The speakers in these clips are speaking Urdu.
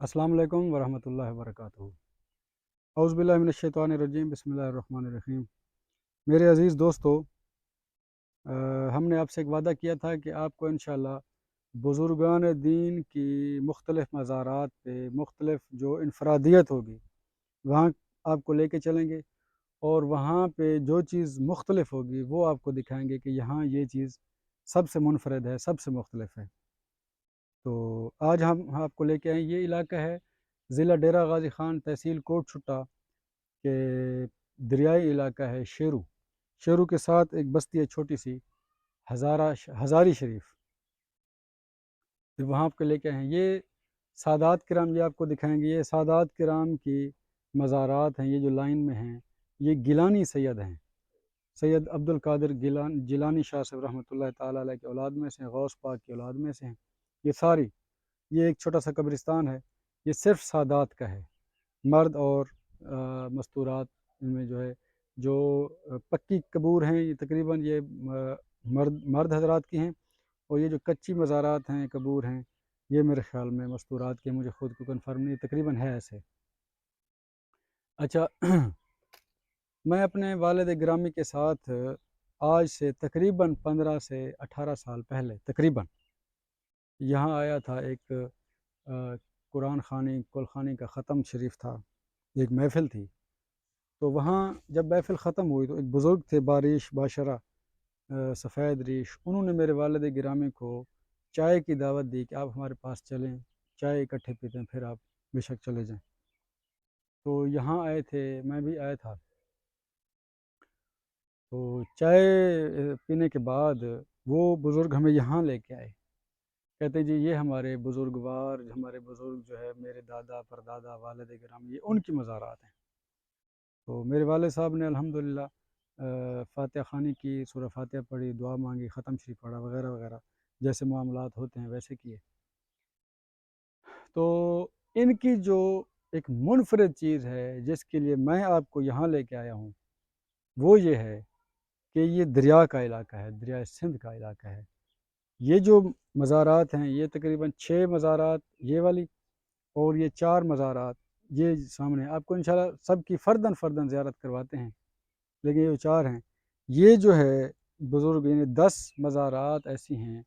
السلام علیکم ورحمۃ اللہ وبرکاتہ۔ اعوذ باللہ من الشیطان الرجیم، بسم اللہ الرحمن الرحیم۔ میرے عزیز دوستو، ہم نے آپ سے ایک وعدہ کیا تھا کہ آپ کو انشاءاللہ بزرگان دین کی مختلف مزارات پہ مختلف جو انفرادیت ہوگی وہاں آپ کو لے کے چلیں گے، اور وہاں پہ جو چیز مختلف ہوگی وہ آپ کو دکھائیں گے کہ یہاں یہ چیز سب سے منفرد ہے، سب سے مختلف ہے۔ تو آج ہم آپ کو لے کے آئیں، یہ علاقہ ہے ضلع ڈیرہ غازی خان، تحصیل کوٹ چھٹا کے دریائی علاقہ ہے شیرو۔ شیرو کے ساتھ ایک بستی ہے چھوٹی سی، ہزاری شریف۔ پھر وہاں آپ کو لے کے آئے ہیں، یہ سادات کرام، یہ آپ کو دکھائیں گے۔ یہ سادات کرام کی مزارات ہیں، یہ جو لائن میں ہیں یہ گیلانی سید ہیں، سید عبد القادر جیلانی شاہ صاحب رحمۃ اللہ تعالیٰ علیہ کی اولاد میں سے ہیں، غوث پاک کی اولاد میں سے ہیں یہ ساری۔ یہ ایک چھوٹا سا قبرستان ہے، یہ صرف سادات کا ہے، مرد اور مستورات ان میں جو ہے، جو پکی قبور ہیں یہ تقریباً یہ مرد حضرات کی ہیں، اور یہ جو کچی مزارات ہیں، قبور ہیں، یہ میرے خیال میں مستورات کے، مجھے خود کو کنفرم نہیں، تقریباً ہے ایسے۔ اچھا، میں اپنے والد گرامی کے ساتھ آج سے تقریباً 15 سے 18 سال پہلے تقریباً یہاں آیا تھا۔ ایک قرآن خوانی کل خوانی کا ختم شریف تھا، ایک محفل تھی، تو وہاں جب محفل ختم ہوئی تو ایک بزرگ تھے باریش باشرہ، سفید ریش، انہوں نے میرے والد گرامی کو چائے کی دعوت دی کہ آپ ہمارے پاس چلیں، چائے اکٹھے پیتے ہیں، پھر آپ بے شک چلے جائیں۔ تو یہاں آئے تھے، میں بھی آیا تھا۔ تو چائے پینے کے بعد وہ بزرگ ہمیں یہاں لے کے آئے، کہتے جی یہ ہمارے بزرگوار، ہمارے بزرگ جو ہے میرے دادا پردادا والد گرامی، یہ ان کی مزارات ہیں۔ تو میرے والد صاحب نے الحمدللہ فاتحہ خوانی کی، سورہ فاتحہ پڑھی، دعا مانگی، ختم شریف پڑھا، وغیرہ وغیرہ، جیسے معاملات ہوتے ہیں ویسے کیے۔ تو ان کی جو ایک منفرد چیز ہے جس کے لیے میں آپ کو یہاں لے کے آیا ہوں، وہ یہ ہے کہ یہ دریا کا علاقہ ہے، دریائے سندھ کا علاقہ ہے۔ یہ جو مزارات ہیں یہ تقریباً 6 مزارات یہ والی، اور یہ 4 مزارات یہ سامنے، آپ کو انشاءاللہ سب کی فرداً فرداً زیارت کرواتے ہیں، لیکن یہ جو 4 ہیں، یہ جو ہے بزرگ، یعنی 10 مزارات ایسی ہیں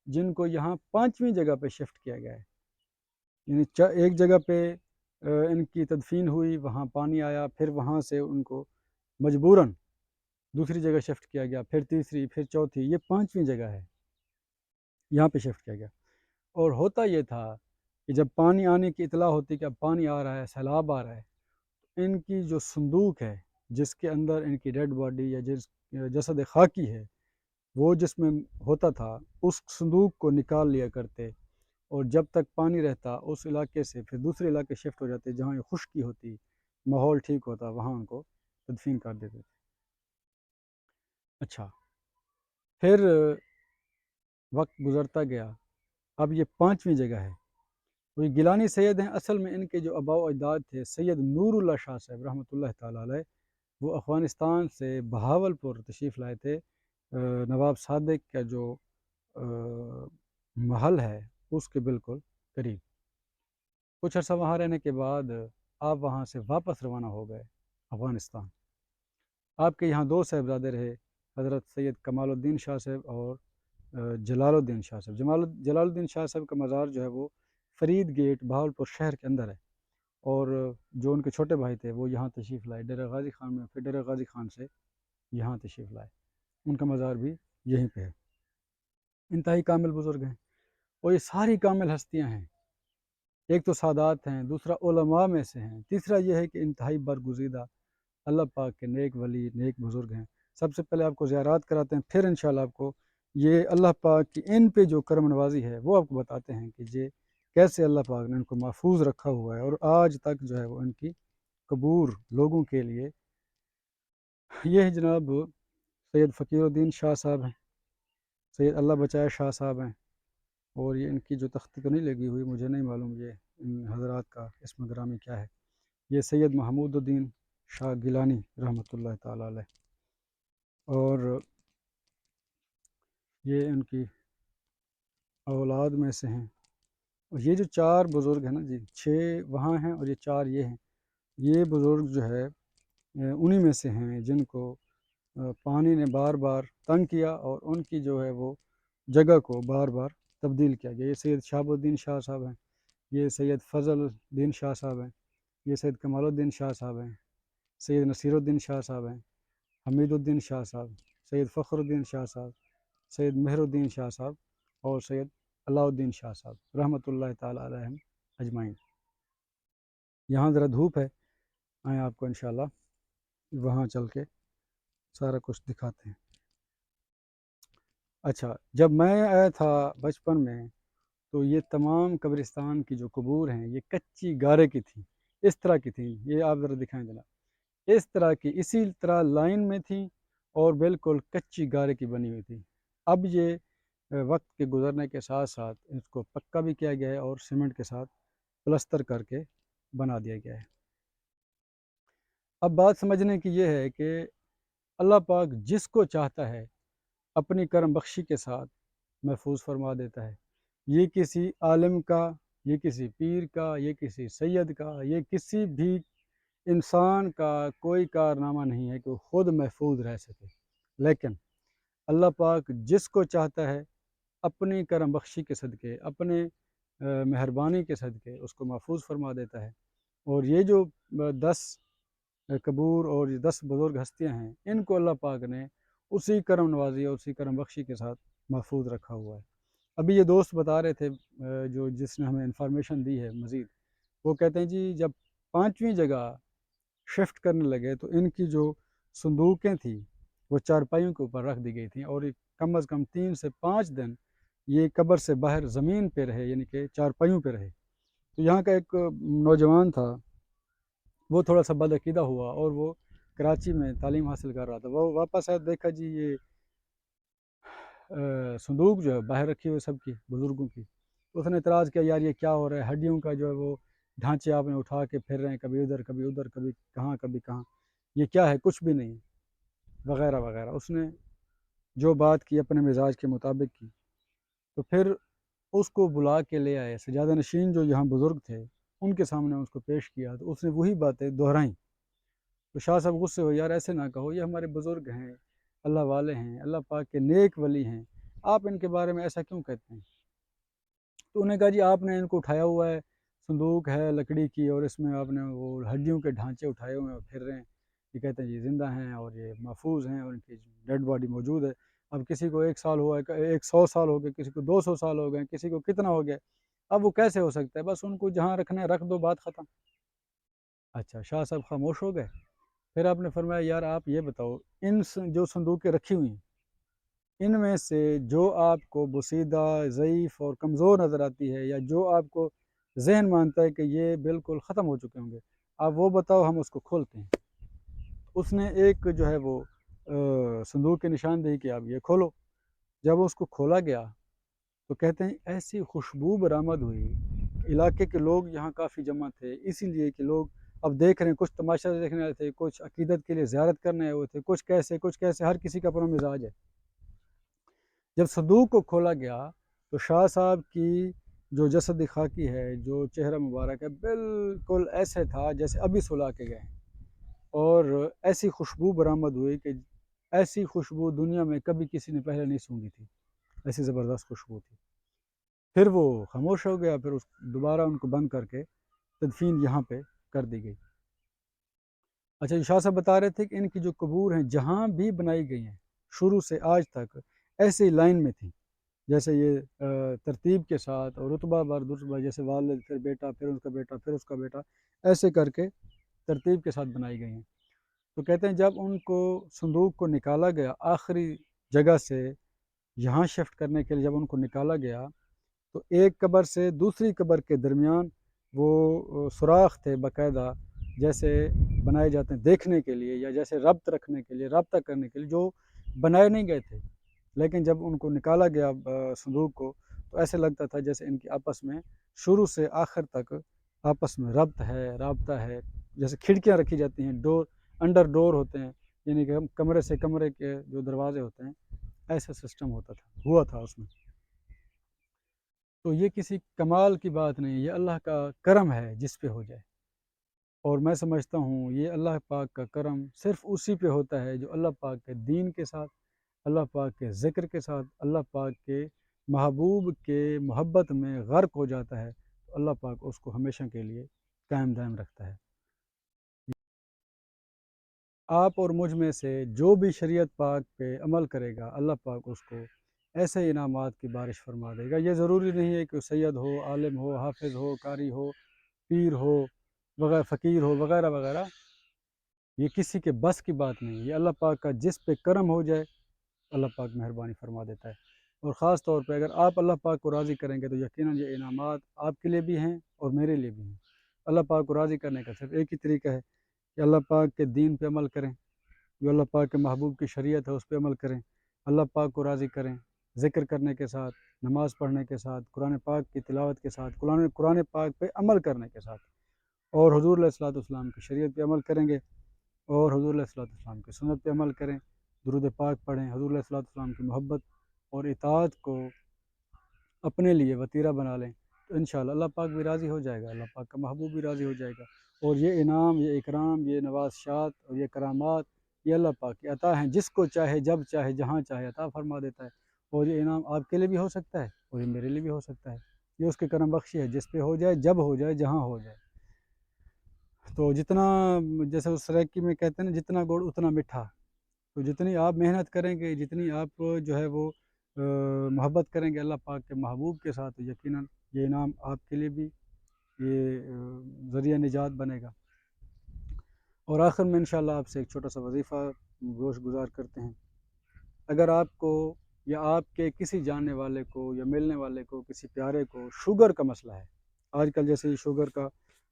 جن کو یہاں 5ویں جگہ پہ شفٹ کیا گیا ہے۔ یعنی ایک جگہ پہ ان کی تدفین ہوئی، وہاں پانی آیا، پھر وہاں سے ان کو مجبوراً دوسری جگہ شفٹ کیا گیا، پھر تیسری، پھر چوتھی، یہ 5ویں جگہ ہے یہاں پہ شفٹ کیا گیا۔ اور ہوتا یہ تھا کہ جب پانی آنے کی اطلاع ہوتی کہ اب پانی آ رہا ہے، سیلاب آ رہا ہے، ان کی جو صندوق ہے جس کے اندر ان کی ڈیڈ باڈی یا جس جسد خاکی ہے وہ جس میں ہوتا تھا، اس صندوق کو نکال لیا کرتے، اور جب تک پانی رہتا اس علاقے سے پھر دوسرے علاقے شفٹ ہو جاتے جہاں یہ خشکی ہوتی، ماحول ٹھیک ہوتا، وہاں ان کو تدفین کر دیتے تھے۔ اچھا، پھر وقت گزرتا گیا، اب یہ 5ویں جگہ ہے۔ وہ گیلانی سید ہیں، اصل میں ان کے جو آباء و اجداد تھے سید نور اللہ شاہ صاحب رحمۃ اللہ تعالیٰ علیہ، وہ افغانستان سے بہاولپور تشریف لائے تھے، نواب صادق کا جو محل ہے اس کے بالکل قریب۔ کچھ عرصہ وہاں رہنے کے بعد آپ وہاں سے واپس روانہ ہو گئے افغانستان۔ آپ کے یہاں 2 صاحبزادے رہے، حضرت سید کمال الدین شاہ صاحب اور جلال الدین شاہ صاحب۔ جلال الدین شاہ صاحب کا مزار جو ہے وہ فرید گیٹ بہاولپور شہر کے اندر ہے، اور جو ان کے چھوٹے بھائی تھے وہ یہاں تشریف لائے ڈیرہ غازی خان میں، پھر ڈیرہ غازی خان سے یہاں تشریف لائے، ان کا مزار بھی یہیں پہ ہے۔ انتہائی کامل بزرگ ہیں، اور یہ ساری کامل ہستیاں ہیں۔ ایک تو سادات ہیں، دوسرا علماء میں سے ہیں، تیسرا یہ ہے کہ انتہائی برگزیدہ اللہ پاک کے نیک ولی، نیک بزرگ ہیں۔ سب سے پہلے آپ کو زیارات کراتے ہیں، پھر انشاءاللہ آپ کو یہ اللہ پاک کی ان پہ جو کرم نوازی ہے وہ آپ کو بتاتے ہیں کہ یہ کیسے اللہ پاک نے ان کو محفوظ رکھا ہوا ہے، اور آج تک جو ہے وہ ان کی قبور لوگوں کے لیے۔ یہ جناب سید فقیر الدین شاہ صاحب ہیں، سید اللہ بچائے شاہ صاحب ہیں، اور یہ ان کی جو تختی تو نہیں لگی ہوئی، مجھے نہیں معلوم یہ ان حضرات کا اسم گرامی کیا ہے۔ یہ سید محمود الدین شاہ گیلانی رحمۃ اللہ تعالیٰ علیہ، اور یہ ان کی اولاد میں سے ہیں، اور یہ جو 4 بزرگ ہیں نا جی، 6 وہاں ہیں اور یہ 4 یہ ہیں، یہ بزرگ جو ہے انہی میں سے ہیں جن کو پانی نے بار بار تنگ کیا اور ان کی جو ہے وہ جگہ کو بار بار تبدیل کیا گیا۔ یہ سید شہاب الدین شاہ صاحب ہیں، یہ سید فضل الدین شاہ صاحب ہیں، یہ سید کمال الدین شاہ صاحب ہیں، سید نصیر الدین شاہ صاحب ہیں، حمید الدین شاہ صاحب، سید فخر الدین شاہ صاحب، سید مہر الدین شاہ صاحب اور سید علاء الدین شاہ صاحب رحمۃ اللہ تعالیٰ علیہم اجمعین۔ یہاں ذرا دھوپ ہے، آئیں آپ کو انشاءاللہ وہاں چل کے سارا کچھ دکھاتے ہیں۔ اچھا، جب میں آیا تھا بچپن میں تو یہ تمام قبرستان کی جو قبور ہیں یہ کچی گارے کی تھیں، اس طرح کی تھیں، یہ آپ ذرا دکھائیں جناب، اس طرح کی اسی طرح لائن میں تھیں اور بالکل کچی گارے کی بنی ہوئی تھی۔ اب یہ وقت کے گزرنے کے ساتھ ساتھ اس کو پکا بھی کیا گیا ہے اور سیمنٹ کے ساتھ پلستر کر کے بنا دیا گیا ہے۔ اب بات سمجھنے کی یہ ہے کہ اللہ پاک جس کو چاہتا ہے اپنی کرم بخشی کے ساتھ محفوظ فرما دیتا ہے۔ یہ کسی عالم کا، یہ کسی پیر کا، یہ کسی سید کا، یہ کسی بھی انسان کا کوئی کارنامہ نہیں ہے کہ وہ خود محفوظ رہ سکے، لیکن اللہ پاک جس کو چاہتا ہے اپنی کرم بخشی کے صدقے، اپنے مہربانی کے صدقے اس کو محفوظ فرما دیتا ہے۔ اور یہ جو 10 قبور اور یہ 10 بزرگ ہستیاں ہیں، ان کو اللہ پاک نے اسی کرم نوازی اور اسی کرم بخشی کے ساتھ محفوظ رکھا ہوا ہے۔ ابھی یہ دوست بتا رہے تھے جس نے ہمیں انفارمیشن دی ہے مزید، وہ کہتے ہیں جی جب 5ویں جگہ شفٹ کرنے لگے تو ان کی جو صندوقیں تھیں وہ چارپائیوں کے اوپر رکھ دی گئی تھیں، اور کم از کم 3 سے 5 دن یہ قبر سے باہر زمین پہ رہے، یعنی کہ چارپائیوں پہ رہے۔ تو یہاں کا ایک نوجوان تھا، وہ تھوڑا سا بدعقیدہ ہوا اور وہ کراچی میں تعلیم حاصل کر رہا تھا، وہ واپس آیا، دیکھا جی یہ صندوق جو ہے باہر رکھی ہوئی سب کی بزرگوں کی، اس نے اعتراض کیا یار یہ کیا ہو رہا ہے، ہڈیوں کا جو ہے وہ ڈھانچے آپ نے اٹھا کے پھر رہے ہیں، کبھی ادھر کبھی ادھر، کبھی کہاں کبھی کہاں، یہ کیا ہے، کچھ بھی نہیں وغیرہ وغیرہ۔ اس نے جو بات کی اپنے مزاج کے مطابق کی، تو پھر اس کو بلا کے لے آئے، سجادہ نشین جو یہاں بزرگ تھے ان کے سامنے اس کو پیش کیا، تو اس نے وہی باتیں دہرائیں۔ تو شاہ صاحب غصے ہوئے، یار ایسے نہ کہو، یہ ہمارے بزرگ ہیں، اللہ والے ہیں، اللہ پاک کے نیک ولی ہیں، آپ ان کے بارے میں ایسا کیوں کہتے ہیں؟ تو انہوں نے کہا جی آپ نے ان کو اٹھایا ہوا ہے، صندوق ہے لکڑی کی اور اس میں آپ نے وہ ہڈیوں کے ڈھانچے اٹھائے ہوئے ہیں اور پھر رہے ہیں، یہ کہتے ہیں جی زندہ ہیں اور یہ محفوظ ہیں اور ان کی ڈیڈ باڈی موجود ہے۔ اب کسی کو 1 سال ہوا ہے، 100 سال ہو گئے، کسی کو 200 سال ہو گئے، کسی کو کتنا ہو گیا، اب وہ کیسے ہو سکتا ہے، بس ان کو جہاں رکھنا ہے رکھ دو، بات ختم۔ اچھا، شاہ صاحب خاموش ہو گئے، پھر آپ نے فرمایا یار آپ یہ بتاؤ، ان جو صندوقیں رکھی ہوئی ہیں ان میں سے جو آپ کو بسیدہ، ضعیف اور کمزور نظر آتی ہے، یا جو آپ کو ذہن مانتا ہے کہ یہ بالکل ختم ہو چکے ہوں گے، آپ وہ بتاؤ، ہم اس کو کھولتے ہیں۔ اس نے ایک جو ہے وہ صندوق کی نشاندہی کی، آپ یہ کھولو۔ جب اس کو کھولا گیا تو کہتے ہیں ایسی خوشبو برآمد ہوئی، علاقے کے لوگ یہاں کافی جمع تھے، اسی لیے کہ لوگ اب دیکھ رہے ہیں، کچھ تماشا دیکھنے آئے تھے، کچھ عقیدت کے لیے زیارت کرنے آئے ہوئے تھے، کچھ کیسے، ہر کسی کا اپنا مزاج ہے۔ جب صندوق کو کھولا گیا تو شاہ صاحب کی جو جسد خاکی ہے، جو چہرہ مبارک ہے، بالکل ایسے تھا جیسے ابھی سلا کے گئے، اور ایسی خوشبو برآمد ہوئی کہ ایسی خوشبو دنیا میں کبھی کسی نے پہلے نہیں سونگھی تھی، ایسی زبردست خوشبو تھی۔ پھر وہ خاموش ہو گیا، پھر دوبارہ ان کو بند کر کے تدفین یہاں پہ کر دی گئی۔ اچھا، شاہ صاحب بتا رہے تھے کہ ان کی جو قبور ہیں جہاں بھی بنائی گئی ہیں شروع سے آج تک ایسے ہی لائن میں تھیں، جیسے یہ ترتیب کے ساتھ اور رتبہ بر رتبہ، جیسے والد پھر بیٹا پھر اس کا بیٹا پھر اس کا بیٹا، ایسے کر کے ترتیب کے ساتھ بنائی گئی ہیں۔ تو کہتے ہیں جب ان کو صندوق کو نکالا گیا آخری جگہ سے یہاں شفٹ کرنے کے لیے، جب ان کو نکالا گیا تو ایک قبر سے دوسری قبر کے درمیان وہ سوراخ تھے باقاعدہ، جیسے بنائے جاتے ہیں دیکھنے کے لیے، یا جیسے ربط رکھنے کے لیے، رابطہ کرنے کے لیے، جو بنائے نہیں گئے تھے، لیکن جب ان کو نکالا گیا صندوق کو تو ایسے لگتا تھا جیسے ان کی آپس میں شروع سے آخر تک آپس میں ربط ہے، رابطہ ہے، جیسے کھڑکیاں رکھی جاتی ہیں، ڈور انڈر ڈور ہوتے ہیں، یعنی کہ کمرے سے کمرے کے جو دروازے ہوتے ہیں، ایسا سسٹم ہوا تھا اس میں۔ تو یہ کسی کمال کی بات نہیں، یہ اللہ کا کرم ہے جس پہ ہو جائے۔ اور میں سمجھتا ہوں یہ اللہ پاک کا کرم صرف اسی پہ ہوتا ہے جو اللہ پاک کے دین کے ساتھ، اللہ پاک کے ذکر کے ساتھ، اللہ پاک کے محبوب کے محبت میں غرق ہو جاتا ہے، تو اللہ پاک اس کو ہمیشہ کے لیے قائم دائم رکھتا ہے۔ آپ اور مجھ میں سے جو بھی شریعت پاک پہ عمل کرے گا، اللہ پاک اس کو ایسے انعامات کی بارش فرما دے گا۔ یہ ضروری نہیں ہے کہ سید ہو، عالم ہو، حافظ ہو، قاری ہو، پیر ہو، وغیرہ فقیر ہو، وغیرہ وغیرہ۔ یہ کسی کے بس کی بات نہیں، یہ اللہ پاک کا جس پہ کرم ہو جائے اللہ پاک مہربانی فرما دیتا ہے۔ اور خاص طور پہ اگر آپ اللہ پاک کو راضی کریں گے تو یقیناً یہ انعامات آپ کے لیے بھی ہیں اور میرے لیے بھی ہیں۔ اللہ پاک کو راضی کرنے کا صرف ایک ہی طریقہ ہے کہ اللہ پاک کے دین پہ عمل کریں، جو اللہ پاک کے محبوب کی شریعت ہے اس پہ عمل کریں، اللہ پاک کو راضی کریں، ذکر کرنے کے ساتھ، نماز پڑھنے کے ساتھ، قرآن پاک کی تلاوت کے ساتھ، قرآن پاک پہ عمل کرنے کے ساتھ، اور حضور علیہ الصلوۃ والسلام کی شریعت پہ عمل کریں گے، اور حضور علیہ الصلوۃ والسلام کی سنت پہ عمل کریں، درود پاک پڑھیں، حضور علیہ الصلوۃ والسلام کی محبت اور اطاعت کو اپنے لیے وتیرہ بنا لیں، تو انشاءاللہ اللہ پاک بھی راضی ہو جائے گا، اللہ پاک کا محبوب بھی راضی ہو جائے گا۔ اور یہ انعام، یہ اکرام، یہ نوازشات اور یہ کرامات یہ اللہ پاک کی عطا ہیں، جس کو چاہے جب چاہے جہاں چاہے عطا فرما دیتا ہے۔ اور یہ انعام آپ کے لیے بھی ہو سکتا ہے اور یہ میرے لیے بھی ہو سکتا ہے، یہ اس کے کرم بخشی ہے، جس پہ ہو جائے، جب ہو جائے، جہاں ہو جائے۔ تو جتنا، جیسے اس سریکی میں کہتے ہیں نا، جتنا گڑ اتنا میٹھا، تو جتنی آپ محنت کریں گے، جتنی آپ جو ہے وہ محبت کریں گے اللہ پاک کے محبوب کے ساتھ، تو یقیناً یہ انعام آپ کے لیے بھی یہ ذریعہ نجات بنے گا۔ اور آخر میں انشاءاللہ آپ سے ایک چھوٹا سا وظیفہ گوش گزار کرتے ہیں۔ اگر آپ کو یا آپ کے کسی جاننے والے کو یا ملنے والے کو، کسی پیارے کو شوگر کا مسئلہ ہے، آج کل جیسے یہ شوگر کا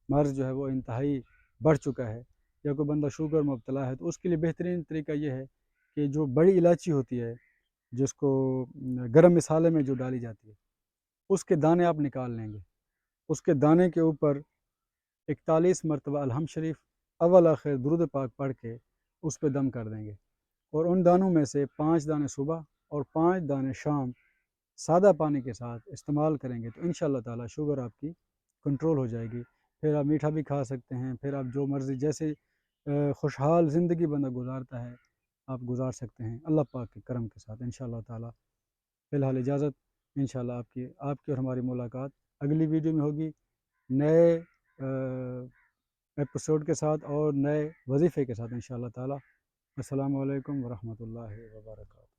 مرض جو ہے وہ انتہائی بڑھ چکا ہے، یا کوئی بندہ شوگر مبتلا ہے، تو اس کے لیے بہترین طریقہ یہ ہے کہ جو بڑی الائچی ہوتی ہے، جس کو گرم مسالے میں جو ڈالی جاتی ہے، اس کے دانے آپ نکال لیں گے، اس کے دانے کے اوپر 41 مرتبہ الحمد شریف اول آخر درود پاک پڑھ کے اس پہ دم کر دیں گے، اور ان دانوں میں سے 5 دانے صبح اور 5 دانے شام سادہ پانی کے ساتھ استعمال کریں گے، تو انشاءاللہ تعالی شوگر آپ کی کنٹرول ہو جائے گی۔ پھر آپ میٹھا بھی کھا سکتے ہیں، پھر آپ جو مرضی جیسے خوشحال زندگی بندہ گزارتا ہے آپ گزار سکتے ہیں اللہ پاک کے کرم کے ساتھ انشاءاللہ تعالی۔ فی الحال اجازت، انشاءاللہ آپ کی اور ہماری ملاقات اگلی ویڈیو میں ہوگی، نئے ایپیسوڈ کے ساتھ اور نئے وظیفے کے ساتھ انشاءاللہ تعالی۔ السلام علیکم ورحمۃ اللہ وبرکاتہ۔